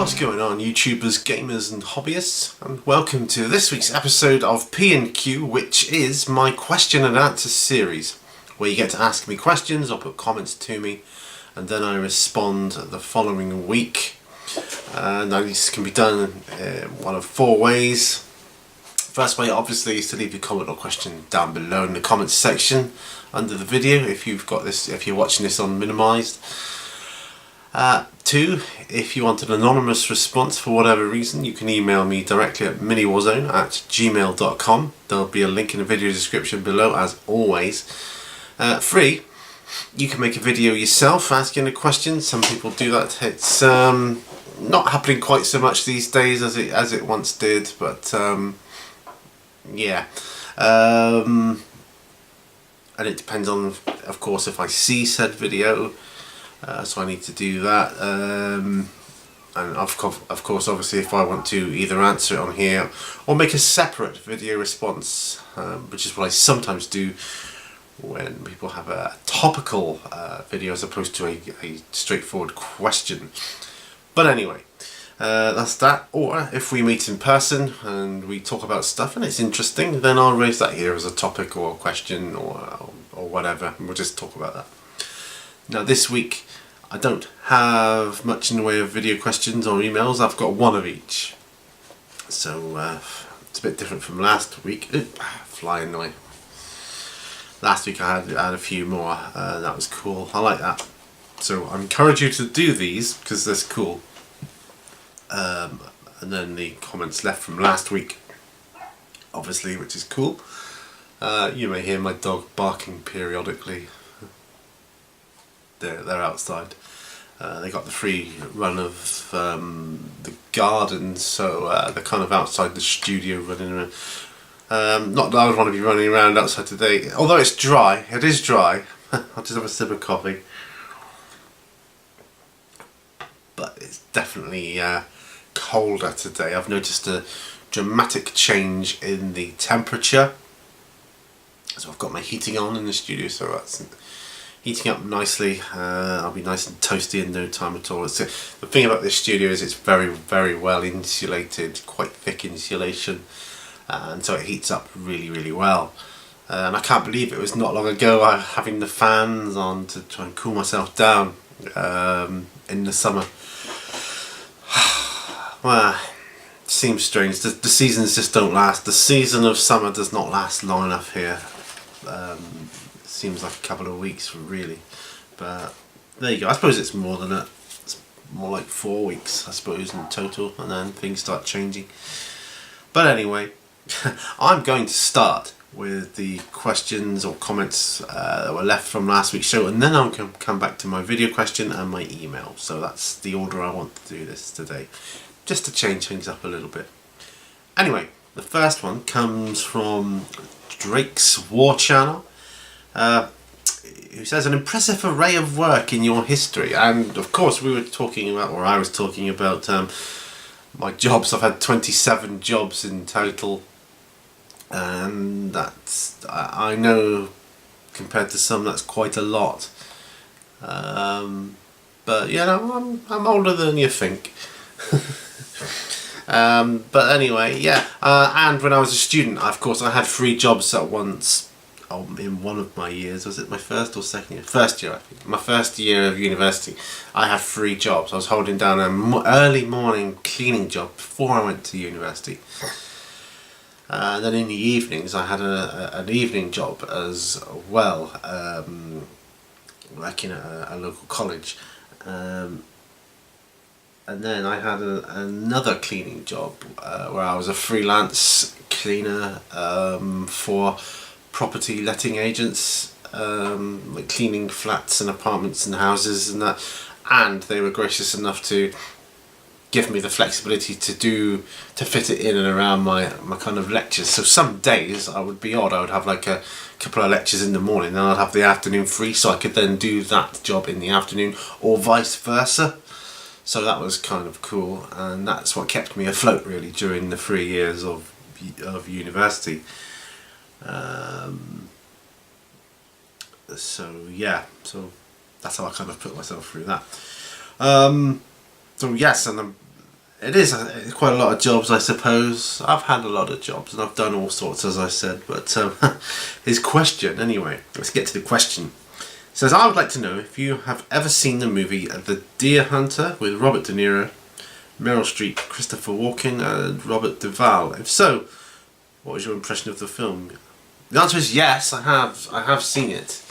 What's going on, YouTubers, gamers and hobbyists, and welcome to this week's episode of P&Q, which is my question and answer series, where you get to ask me questions or put comments to me, and then I respond the following week. Now this can be done one of four ways. First way, obviously, is to leave your comment or question down below in the comments section under the video if you're watching this on minimised. Two, if you want an anonymous response for whatever reason, you can email me directly at miniwarzone@gmail.com. There'll be a link in the video description below, as always. Three, you can make a video yourself asking a question. Some people do that. It's not happening quite so much these days as it once did, but yeah. And it depends on, of course, if I see said video. So I need to do that, and of course, obviously, if I want to either answer it on here or make a separate video response, which is what I sometimes do when people have a topical video as opposed to a straightforward question. But anyway, that's that. Or if we meet in person and we talk about stuff and it's interesting, then I'll raise that here as a topic or a question or whatever, and we'll just talk about that. Now this week I don't have much in the way of video questions or emails. I've got one of each, so it's a bit different from last week. Flying away. Last week I had a few more. That was cool. I like that. So I encourage you to do these because they're cool. And then the comments left from last week, obviously, which is cool. You may hear my dog barking periodically. They're outside. They got the free run of the garden, so they're kind of outside the studio running around. Not that I would want to be running around outside today, although it's dry. It is dry. I'll just have a sip of coffee. But it's definitely colder today. I've noticed a dramatic change in the temperature. So I've got my heating on in the studio, so that's heating up nicely. I'll be nice and toasty in no time at all. The thing about this studio is it's very, very well insulated, quite thick insulation, and so it heats up really, really well. And I can't believe it was not long ago having the fans on to try and cool myself down in the summer. Well, it seems strange. The seasons just don't last. The season of summer does not last long enough here. Seems like a couple of weeks really, but there you go. I suppose it's more than that. It's more like 4 weeks, I suppose, in total, and then things start changing. But anyway, I'm going to start with the questions or comments that were left from last week's show, and then I'll come back to my video question and my email. So that's the order I want to do this today, just to change things up a little bit. Anyway, the first one comes from Drake's War Channel. Who says, an impressive array of work in your history. And of course we were talking about, or I was talking about my jobs. I've had 27 jobs in total, and that's, I know compared to some that's quite a lot, but you know, I'm older than you think. But anyway, yeah, and when I was a student, of course I had 3 jobs at once. In one of my years, was it my first or second year? First year, I think. My first year of university, I had 3 jobs. I was holding down an early morning cleaning job before I went to university. Then in the evenings, I had an evening job as well, working at a local college. And then I had another cleaning job where I was a freelance cleaner for property letting agents, like cleaning flats and apartments and houses and that, and they were gracious enough to give me the flexibility to fit it in and around my kind of lectures. So some days I would be odd. I would have like a couple of lectures in the morning, then I'd have the afternoon free, so I could then do that job in the afternoon, or vice versa. So that was kind of cool, and that's what kept me afloat really during the 3 years of university. So yeah, so that's how I kind of put myself through that. So yes, and it is quite a lot of jobs, I suppose. I've had a lot of jobs and I've done all sorts, as I said, but his question, anyway, let's get to the question. It says, I would like to know if you have ever seen the movie The Deer Hunter with Robert De Niro, Meryl Streep, Christopher Walken and Robert Duvall. If so, what was your impression of the film? The answer is yes, I have seen it,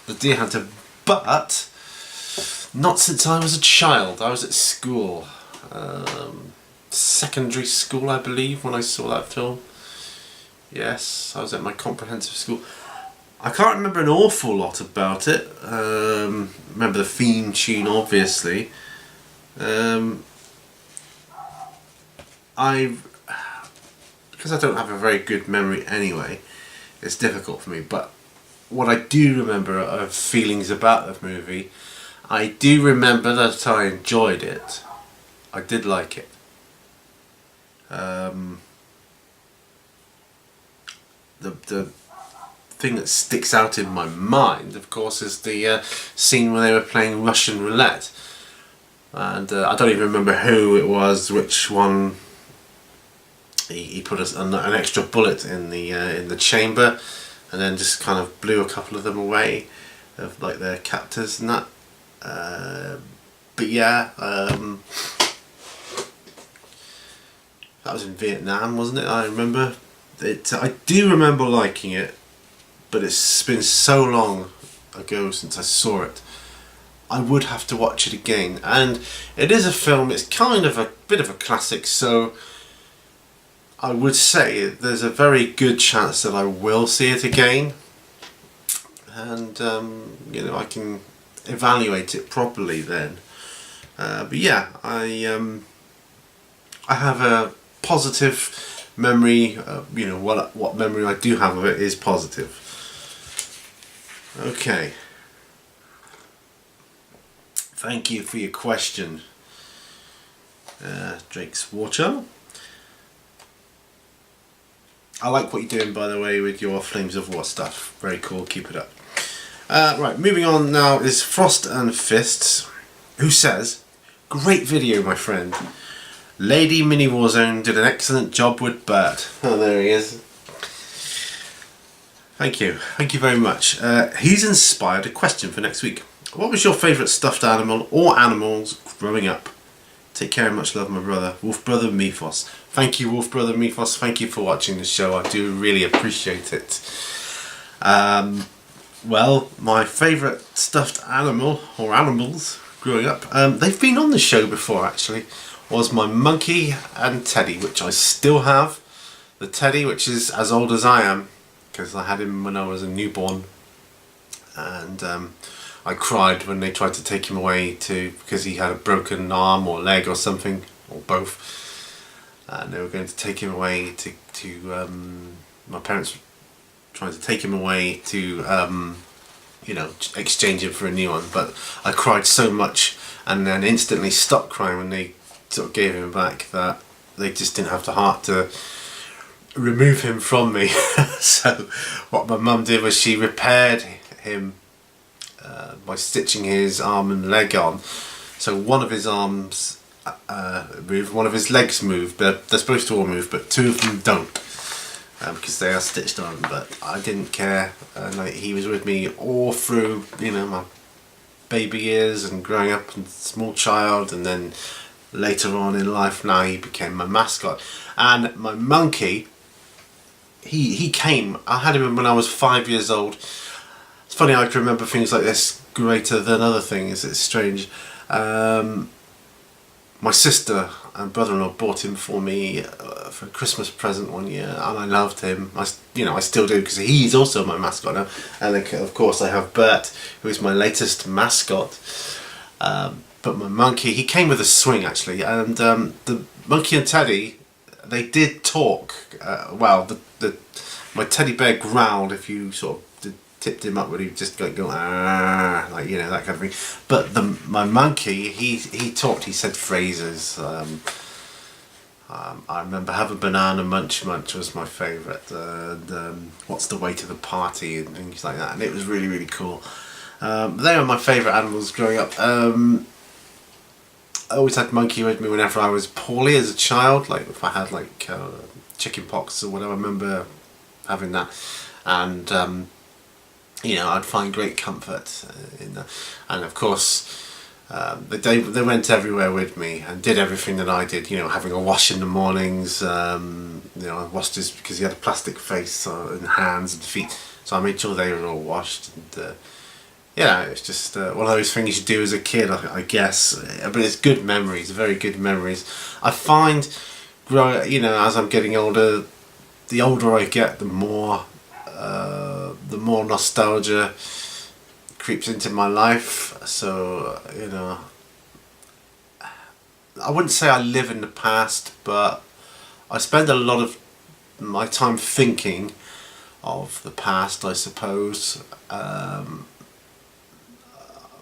The Deer Hunter, but not since I was a child. I was at school, secondary school I believe, when I saw that film. Yes, I was at my comprehensive school. I can't remember an awful lot about it. Remember the theme tune, obviously. Because I don't have a very good memory anyway, it's difficult for me, but what I do remember are feelings about the movie. I do remember that I enjoyed it. I did like it. The thing that sticks out in my mind, of course, is the scene where they were playing Russian roulette, and I don't even remember who it was, which one. He put an extra bullet in the chamber, and then just kind of blew a couple of them away, of like their captors and that. But yeah, that was in Vietnam, wasn't it? I remember it. I do remember liking it, but it's been so long ago since I saw it. I would have to watch it again, and it is a film. It's kind of a bit of a classic, so I would say there's a very good chance that I will see it again, and you know, I can evaluate it properly then. But yeah, I have a positive memory. You know, what memory I do have of it is positive. Okay. Thank you for your question, Drake's Watcher. I like what you're doing, by the way, with your Flames of War stuff. Very cool, keep it up. Right, moving on now is Frost and Fists, who says, great video, my friend. Lady Mini Warzone did an excellent job with Bert. Oh, there he is. Thank you very much. He's inspired a question for next week. What was your favourite stuffed animal or animals growing up? Take care and much love, my brother, Wolf Brother Mephos. Thank you, Wolf Brother Mephos. Thank you for watching the show. I do really appreciate it. Well, my favourite stuffed animal or animals growing up, they've been on the show before actually, was my monkey and Teddy, which I still have. The Teddy, which is as old as I am, because I had him when I was a newborn, and I cried when they tried to take him away because he had a broken arm or leg or something, or both, and they were going to take him away to my parents were trying to take him away to you know, exchange him for a new one, but I cried so much and then instantly stopped crying when they sort of gave him back, that they just didn't have the heart to remove him from me. So what my mum did was she repaired him by stitching his arm and leg on. So one of his arms moved, one of his legs moved. They're supposed to all move, but two of them don't, because they are stitched on. But I didn't care. Like, he was with me all through, you know, my baby years and growing up and small child, and then later on in life now he became my mascot. And my monkey, he came, I had him when I was 5 years old. It's funny, I can remember things like this greater than other things. It's strange. My sister and brother-in-law bought him for me for a Christmas present one year, and I loved him. I still do, because he's also my mascot now. And then, of course, I have Bert, who is my latest mascot. But my monkey, he came with a swing actually, and the monkey and Teddy, they did talk. Well, my teddy bear growled if you sort of tipped him up, but he'd just go ah, like, you know, that kind of thing. But my monkey, he talked. He said phrases. I remember Have a Banana Munch Munch was my favourite, and What's the Way to the Party and things like that, and it was really, really cool. They were my favourite animals growing up. I always had Monkey with me whenever I was poorly as a child, like if I had like chicken pox or whatever. I remember having that, and you know, I'd find great comfort in that. And of course, they went everywhere with me and did everything that I did. You know, having a wash in the mornings. You know, I washed his because he had a plastic face and hands and feet, so I made sure they were all washed. And yeah, it's just one of those things you do as a kid, I guess. But it's good memories, very good memories. I find, you know, as I'm getting older, the older I get, the more nostalgia creeps into my life. So, you know, I wouldn't say I live in the past, but I spend a lot of my time thinking of the past, I suppose.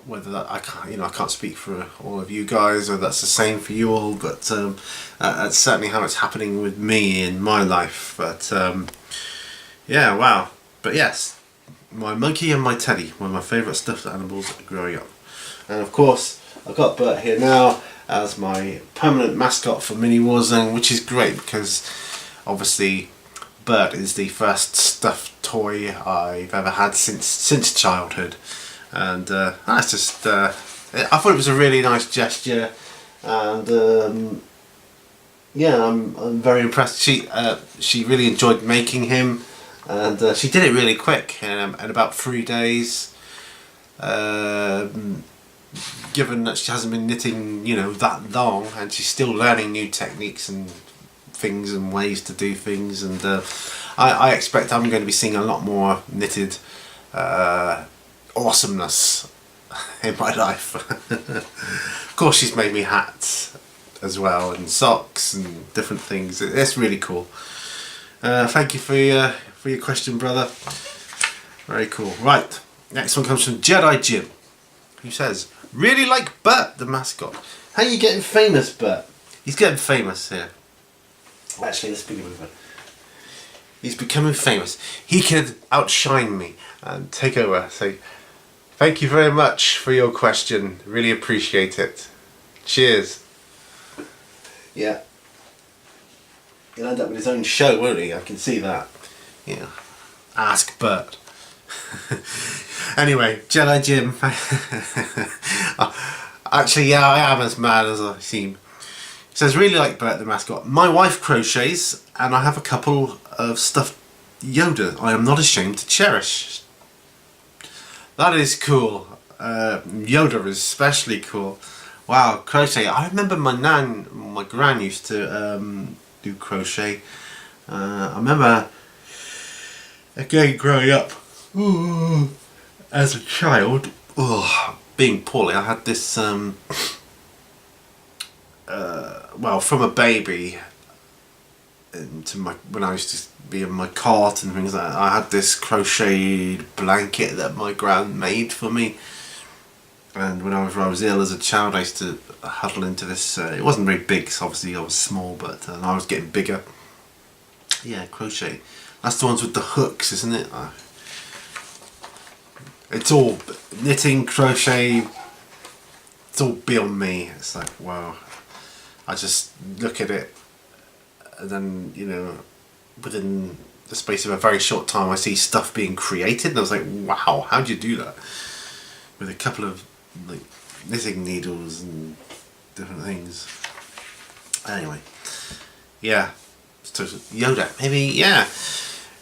Whether that I can't speak for all of you guys, or that's the same for you all, but that's certainly how it's happening with me in my life. But yeah, wow. But yes, my monkey and my teddy, one of my favourite stuffed animals growing up. And of course, I've got Bert here now as my permanent mascot for Mini Warzone, which is great because obviously Bert is the first stuffed toy I've ever had since childhood. And that's just, I thought it was a really nice gesture, and yeah, I'm very impressed. She really enjoyed making him, and she did it really quick in about 3 days. Given that she hasn't been knitting, you know, that long, and she's still learning new techniques and things and ways to do things, and I expect I'm going to be seeing a lot more knitted awesomeness in my life. Of course, she's made me hats as well, and socks and different things. It's really cool. Thank you for your question, brother. Very cool. Right, next one comes from Jedi Jim, who says, "Really like Bert the mascot. How are you getting famous, Bert?" He's getting famous here. Actually, let's begin with it. He's becoming famous. He could outshine me and take over. So, thank you very much for your question. Really appreciate it. Cheers. Yeah. He'll end up with his own show, won't he? I can see that. Yeah. Ask Bert. Anyway, Jedi Jim. Actually, yeah, I am as mad as I seem. He says, "Really like Bert the mascot. My wife crochets, and I have a couple of stuffed Yoda I am not ashamed to cherish." That is cool. Yoda is especially cool. Wow, crochet. I remember my gran used to do crochet. I remember again growing up as a child, being poorly. I had this well, from a baby into when I used to be in my cot and things like that, I had this crocheted blanket that my gran made for me. And whenever I was ill as a child, I used to huddle into this. It wasn't very big, so obviously I was small, but I was getting bigger. Yeah, crochet. That's the ones with the hooks, isn't it? It's all knitting, crochet. It's all beyond me. It's like, wow. I just look at it, and then, you know, within the space of a very short time, I see stuff being created, and I was like, wow, how'd you do that? With a couple of like knitting needles and different things. Anyway, yeah. So Yoda,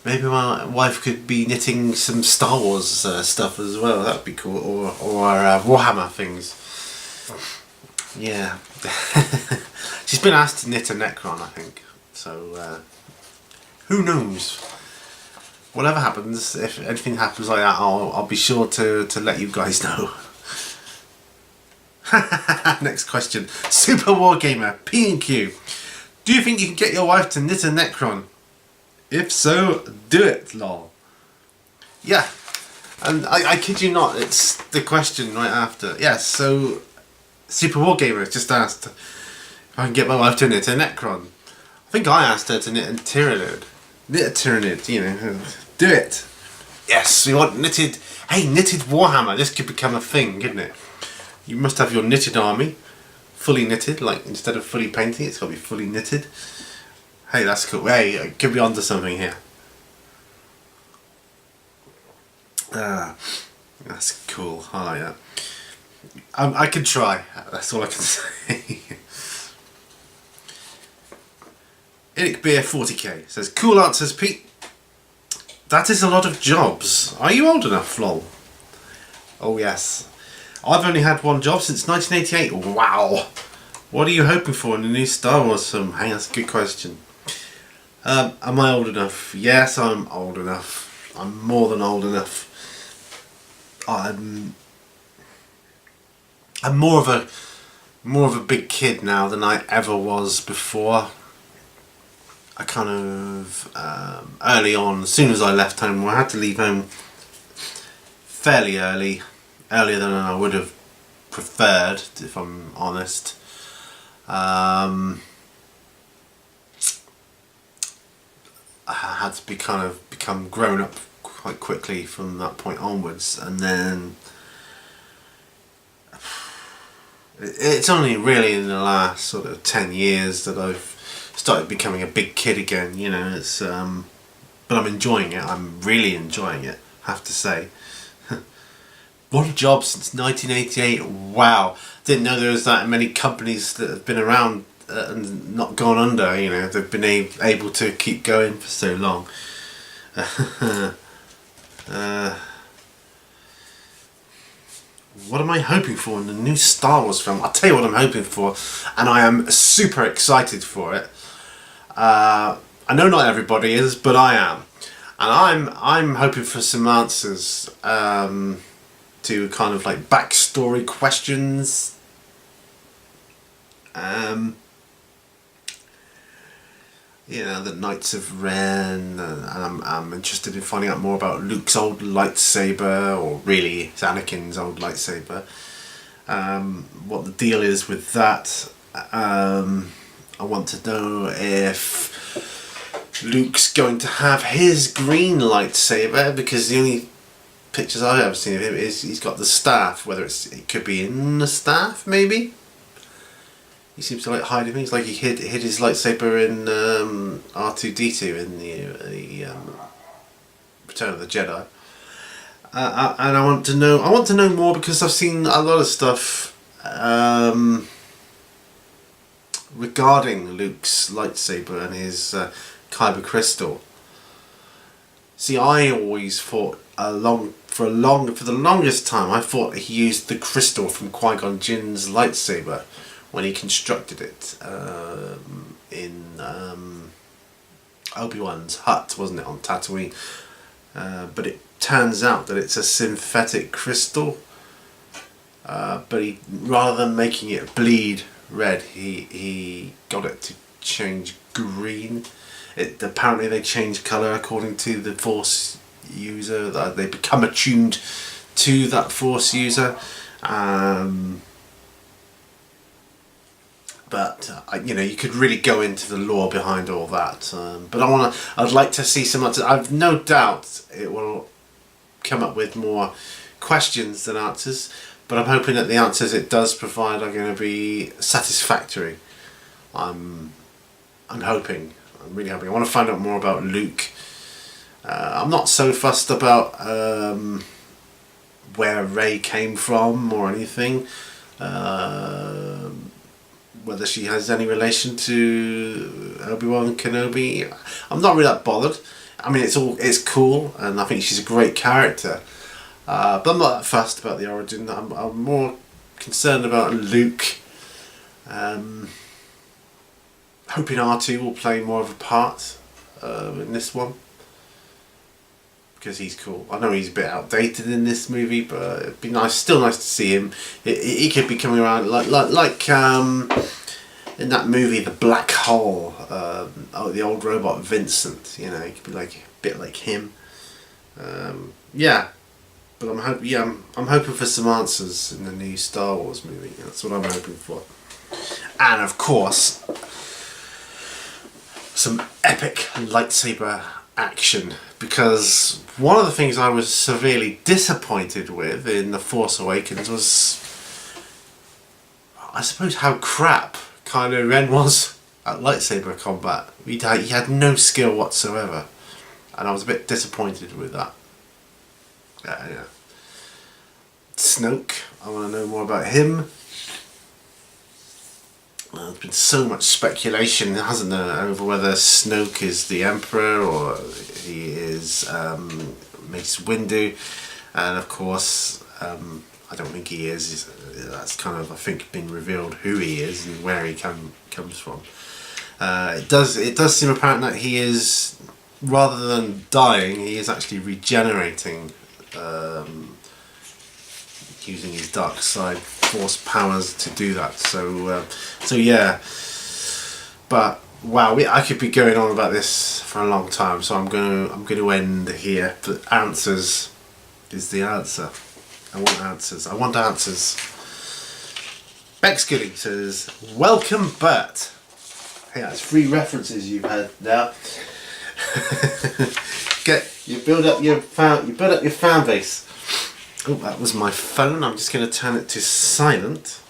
maybe my wife could be knitting some Star Wars stuff as well. That'd be cool, or Warhammer things. Yeah. She's been asked to knit a Necron, I think. So who knows? Whatever happens, if anything happens like that, I'll be sure to let you guys know. Next question. Super Wargamer P&Q. Do you think you can get your wife to knit a Necron? If so, do it, lol. Yeah. And I kid you not, it's the question right after. Yes, so Super Wargamer just asked if I can get my wife to knit a Necron. I think I asked her to knit a Tyranid. Knit a Tyranid, you know. Do it. Yes, we want knitted. Hey, knitted Warhammer. This could become a thing, couldn't it? You must have your knitted army full fully knitted, like instead of fully painting, it's got to be fully knitted. Hey, that's cool. Hey, I could be onto something here. That's cool. I like that. I can try. That's all I can say. Eric Beer 40k says, cool answers, Pete. That is a lot of jobs. Are you old enough, lol? Oh yes. I've only had one job since 1988. Wow. What are you hoping for in the new Star Wars film? Hey, that's a good question. Am I old enough? Yes, I'm old enough. I'm more than old enough. I'm more of a big kid now than I ever was before. I kind of early on, as soon as I left home, I had to leave home fairly early, earlier than I would have preferred, if I'm honest. I had to become grown up quite quickly from that point onwards, and then it's only really in the last sort of 10 years that I've started becoming a big kid again, you know. It's but I'm enjoying it. I'm really enjoying it, I have to say. One job since 1988. Wow, didn't know there was that many companies that have been around and not gone under. You know, they've been able to keep going for so long. What am I hoping for in the new Star Wars film? I'll tell you what I'm hoping for, and I am super excited for it. I know not everybody is, but I am, and I'm hoping for some answers to kind of like backstory questions. You know, the Knights of Ren, and I'm interested in finding out more about Luke's old lightsaber, or really it's Anakin's old lightsaber. What the deal is with that. I want to know if Luke's going to have his green lightsaber, because the only pictures I've ever seen of him is he's got the staff, whether it could be in the staff, maybe. He seems to like hiding things, like he hid his lightsaber in R2-D2 in the Return of the Jedi. And I want to know more, because I've seen a lot of stuff regarding Luke's lightsaber and his kyber crystal. See, I always thought for the longest time I thought he used the crystal from Qui-Gon Jinn's lightsaber when he constructed it in Obi-Wan's hut, wasn't it, on Tatooine? But it turns out that it's a synthetic crystal. But he, rather than making it bleed red, he got it to change green. Apparently they change colour according to the Force user. They become attuned to that Force user. But you know, you could really go into the lore behind all that. But I'd like to see some answers. I've no doubt it will come up with more questions than answers. But I'm hoping that the answers it does provide are going to be satisfactory. I'm hoping. I'm really hoping. I want to find out more about Luke. I'm not so fussed about where Rey came from or anything. Whether she has any relation to Obi-Wan Kenobi, I'm not really that bothered. I mean, it's cool, and I think she's a great character. But I'm not that fussed about the origin. I'm more concerned about Luke. Hoping R2 will play more of a part in this one, because he's cool. I know he's a bit outdated in this movie, but it'd be still nice to see him. He could be coming around like in that movie, The Black Hole. The old robot Vincent. You know, he could be like a bit like him. Yeah. But I'm hoping for some answers in the new Star Wars movie. That's what I'm hoping for. And of course, some epic lightsaber action. Because one of the things I was severely disappointed with in The Force Awakens was I suppose how crap Kylo Ren was at lightsaber combat. He had no skill whatsoever, and I was a bit disappointed with that. Yeah. Snoke, I want to know more about him. There's been so much speculation, hasn't there, over whether Snoke is the Emperor or he is Mace Windu, and of course I don't think he is. That's kind of, I think, been revealed who he is and where he comes from. It does seem apparent that he is, rather than dying, he is actually regenerating, using his dark side force powers to do that. So yeah. But wow, I could be going on about this for a long time. So I'm going to end here. The answers is the answer. I want answers. I want answers. Bex Goody says, "Welcome Bert." Hey, that's 3 references you've had now. You build up your fan base. Oh, that was my phone. I'm just going to turn it to silent.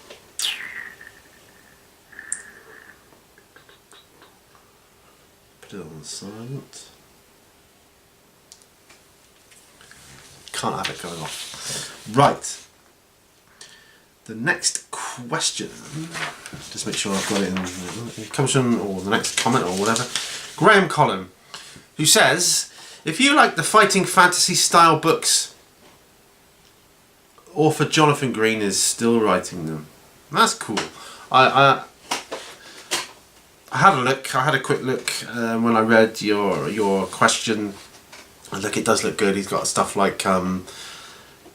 Put it on silent. Can't have it going off. Right. The next question. Just make sure I've got it in. It comes from, or the next comment or whatever. Graham Collin, who says, "If you like the fighting fantasy style books, author Jonathan Green is still writing them." That's cool. I had a look. I had a quick look when I read your question. And look, it does look good. He's got stuff like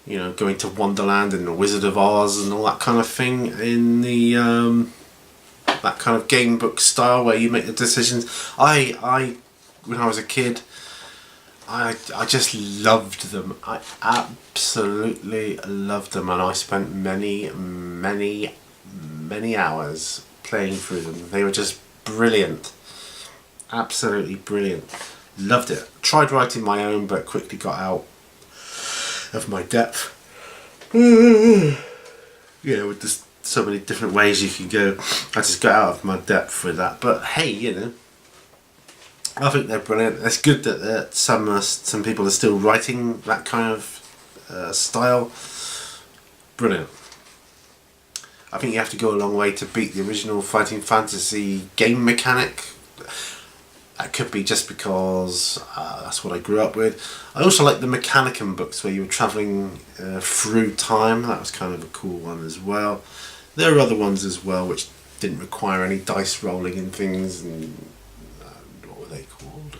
you know, going to Wonderland and the Wizard of Oz and all that kind of thing in the that kind of game book style where you make the decisions. I when I was a kid, I just loved them. I absolutely loved them, and I spent many hours playing through them. They were just brilliant, absolutely brilliant. Loved it. Tried writing my own, but quickly got out of my depth. You know, with just so many different ways you can go, I just got out of my depth with that. But hey, you know, I think they're brilliant. It's good that some people are still writing that kind of style. Brilliant. I think you have to go a long way to beat the original Fighting Fantasy game mechanic. That could be just because that's what I grew up with. I also like the Mechanicum books where you were travelling through time. That was kind of a cool one as well. There are other ones as well which didn't require any dice rolling and things. And what were they called?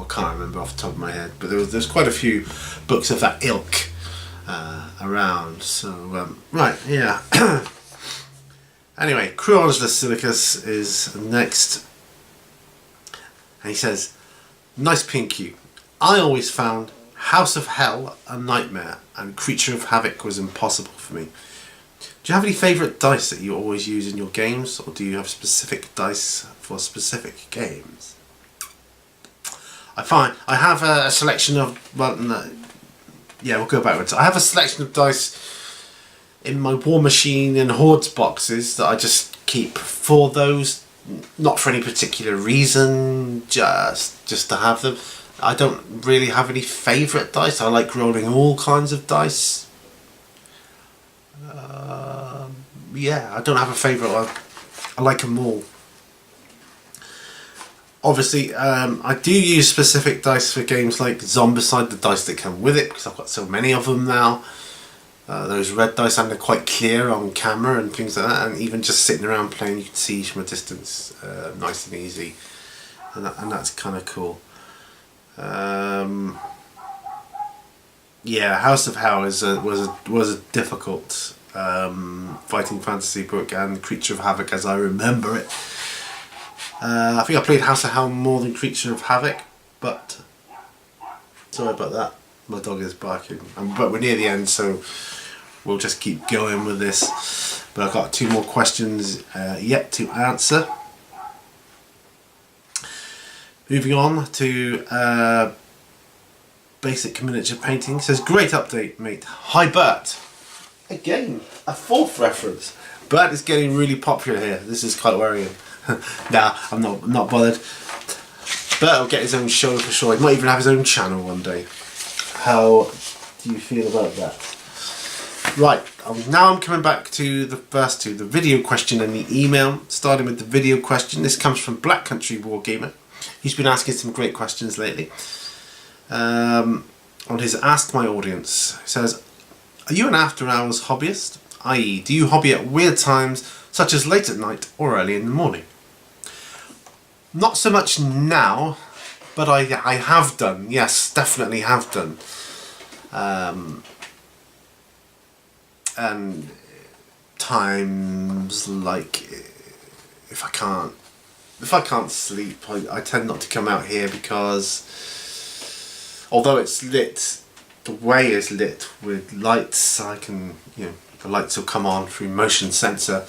I can't remember off the top of my head. But there's quite a few books of that ilk around. So right, yeah. Anyway, Cruangela Silicus is next, and he says, "Nice PQ. I always found House of Hell a nightmare, and Creature of Havoc was impossible for me. Do you have any favourite dice that you always use in your games, or do you have specific dice for specific games?" I find I have a selection of, well, no, yeah, we'll go backwards. I have a selection of dice in my War Machine and Hordes boxes that I just keep for those, not for any particular reason, just to have them. I don't really have any favourite dice. I like rolling all kinds of dice. Yeah, I don't have a favourite. I like them all. Obviously, I do use specific dice for games like Zombicide, the dice that come with it, because I've got so many of them now. Those red dice, and they're quite clear on camera and things like that, and even just sitting around playing you can see from a distance, nice and easy, and that's kind of cool. Yeah, House of Hell was a difficult fighting fantasy book, and Creature of Havoc as I remember it. I think I played House of Hell more than Creature of Havoc, but sorry about that. My dog is barking, but we're near the end, so we'll just keep going with this. But I've got 2 more questions yet to answer. Moving on to Basic Miniature Painting says, great update, mate. Hi, Bert. Again, a fourth reference. Bert is getting really popular here. This is quite worrying. Nah, I'm not bothered. Bert will get his own show for sure. He might even have his own channel one day. How do you feel about that? Right, now I'm coming back to the first two, the video question and the email. Starting with the video question. This comes from Black Country Wargamer. He's been asking some great questions lately. On his Ask My Audience, he says, are you an after hours hobbyist? I.e., do you hobby at weird times, such as late at night or early in the morning? Not so much now, but I have done. Yes, definitely have done. And times like if I can't sleep, I tend not to come out here, because although it's lit, the way is lit with lights, I can, the lights will come on through motion sensor.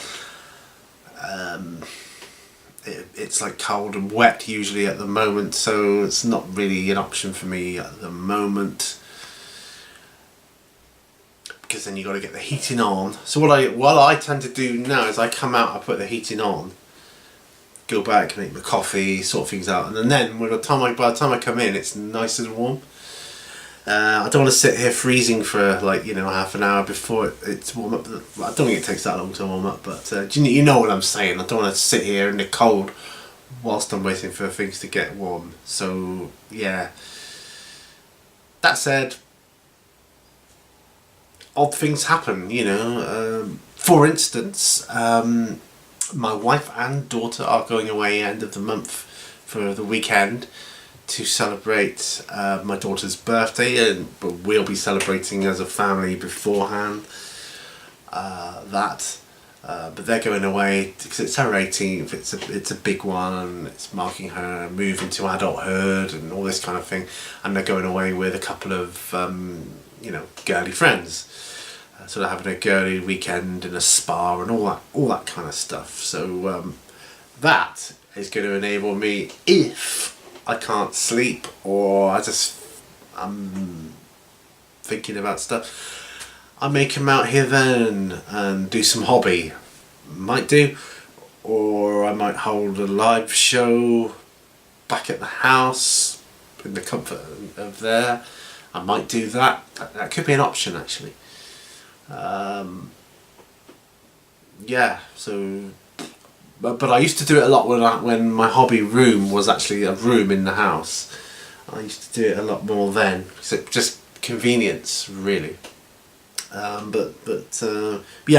It's like cold and wet usually at the moment, so it's not really an option for me at the moment, because then you got to get the heating on. So what I tend to do now is I come out, I put the heating on, go back, make my coffee, sort things out, and then by the time I come in, it's nice and warm. I don't want to sit here freezing for half an hour before it's warm up. I don't think it takes that long to warm up, but you know what I'm saying. I don't want to sit here in the cold whilst I'm waiting for things to get warm. So yeah. That said, odd things happen, for instance, my wife and daughter are going away end of the month for the weekend to celebrate my daughter's birthday, but we'll be celebrating as a family beforehand. But they're going away because it's her 18th. It's a big one, and it's marking her move into adulthood and all this kind of thing. And they're going away with a couple of girly friends. So they're having a girly weekend in a spa and all that kind of stuff. So that is going to enable me, if I can't sleep or I'm thinking about stuff, I may come out here then and do some hobby. Might do. Or I might hold a live show back at the house in the comfort of there. I might do that. That could be an option, actually. Yeah, so but I used to do it a lot when my hobby room was actually a room in the house. I used to do it a lot more then, so just convenience, really. Yeah,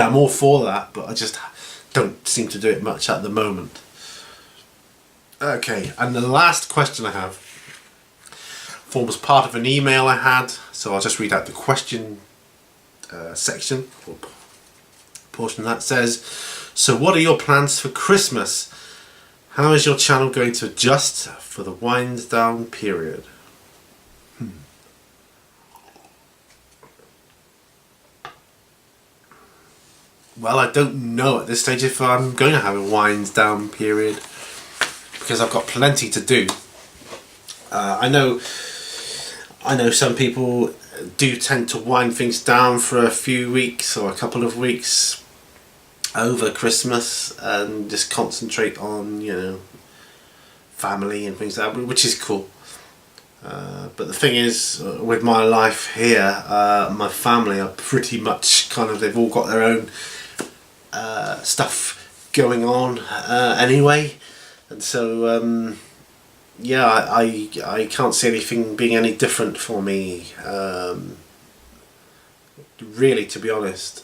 I'm all for that, but I just don't seem to do it much at the moment. Okay, and the last question I have forms part of an email I had, so I'll just read out the question section or portion that says, so what are your plans for Christmas? How is your channel going to adjust for the wind down period? Well, I don't know at this stage if I'm going to have a wind down period, because I've got plenty to do. I know some people do tend to wind things down for a few weeks or a couple of weeks over Christmas and just concentrate on, family and things like that, which is cool. But the thing is, with my life here, my family are pretty much they've all got their own stuff going on anyway, and so yeah, I can't see anything being any different for me, really, to be honest.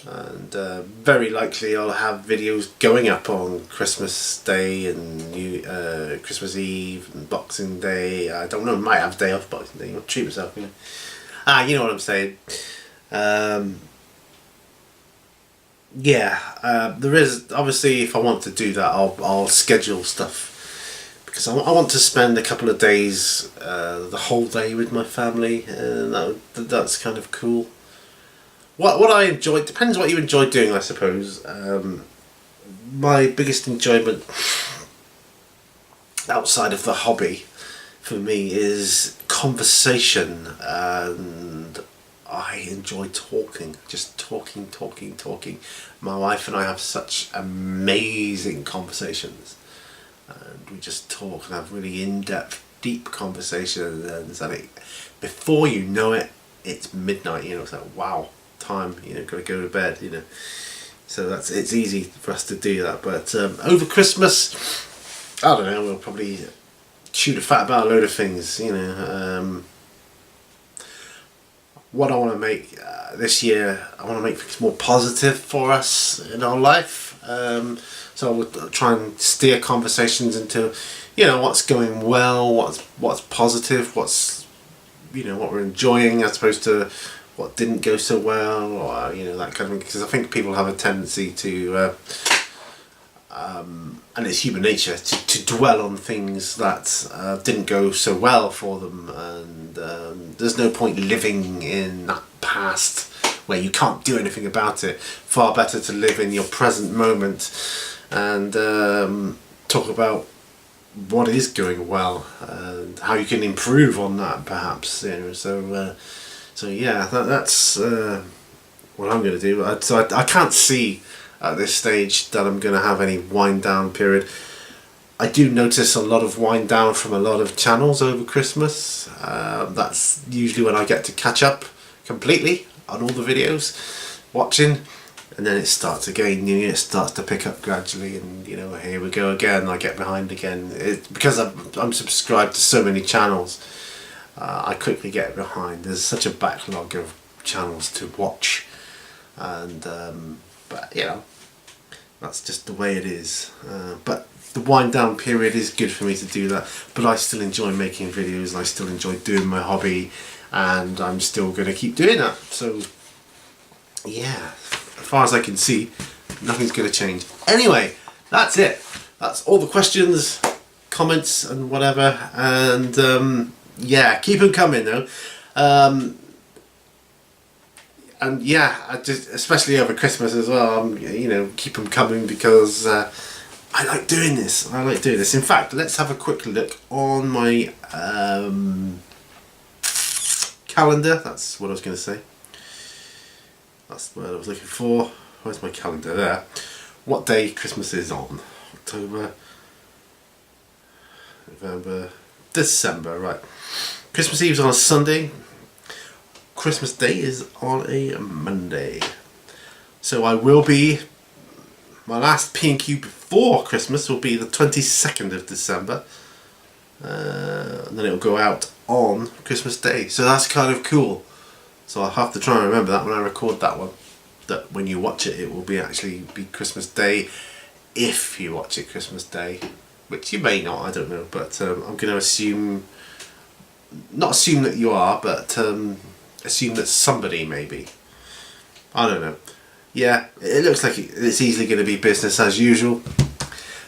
And very likely I'll have videos going up on Christmas Day and Christmas Eve and Boxing Day. I don't know, might have a day off Boxing Day, treat myself, you know what I'm saying. Yeah, there is, obviously, if I want to do that, I'll schedule stuff, because I want to spend a couple of days, the whole day with my family, and that's kind of cool. What I enjoy, depends what you enjoy doing, I suppose. My biggest enjoyment outside of the hobby for me is conversation, and I enjoy talking, just talking. My wife and I have such amazing conversations, and we just talk and have really in-depth, deep conversations, and before you know it, it's midnight, you know, it's like, wow, time, you know, gotta go to bed, you know. So it's easy for us to do that. But over Christmas, I don't know, we'll probably chew the fat about a load of things, you know. What I want to make this year, I want to make things more positive for us in our life. So I would try and steer conversations into, you know, what's going well, what's positive, what's, you know, what we're enjoying, as opposed to what didn't go so well, or you know, that kind of thing. Because I think people have a tendency to, and it's human nature to dwell on things that didn't go so well for them, and there's no point living in that past where you can't do anything about it. Far better to live in your present moment and talk about what is going well and how you can improve on that, perhaps, you know. So yeah, that's what I'm going to do. I can't see at this stage that I'm going to have any wind down period. I do notice a lot of wind down from a lot of channels over Christmas. That's usually when I get to catch up completely on all the videos, watching, and then it starts again. You know, it starts to pick up gradually, and you know, here we go again. I get behind again. Because I'm subscribed to so many channels. I quickly get behind. There's such a backlog of channels to watch, and but you know, that's just the way it is. But the wind down period is good for me to do that. But I still enjoy making videos, and I still enjoy doing my hobby, and I'm still going to keep doing that. So yeah, as far as I can see, nothing's going to change. Anyway, that's it. That's all the questions, comments, and whatever. And yeah, keep them coming though. And yeah, I just, especially over Christmas as well, you know, keep them coming, because I like doing this. In fact, let's have a quick look on my calendar. That's what I was going to say. That's what I was looking for. Where's my calendar? There. What day Christmas is on? October, November, December, right. Christmas Eve's on a Sunday. Christmas Day is on a Monday. So I will be, my last P&Q before Christmas will be the 22nd of December. And then it'll go out on Christmas Day. So that's kind of cool. So I'll have to try and remember that when I record that one. That when you watch it, it will be actually be Christmas Day, if you watch it Christmas Day. Which you may not, I don't know. But I'm going to assume, not assume that you are, but assume that somebody maybe. I don't know. Yeah, it looks like it's easily going to be business as usual.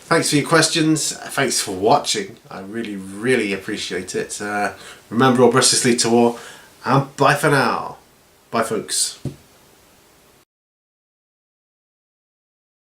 Thanks for your questions. Thanks for watching. I really, really appreciate it. Remember, all brushes lead to war. And bye for now. Bye, folks.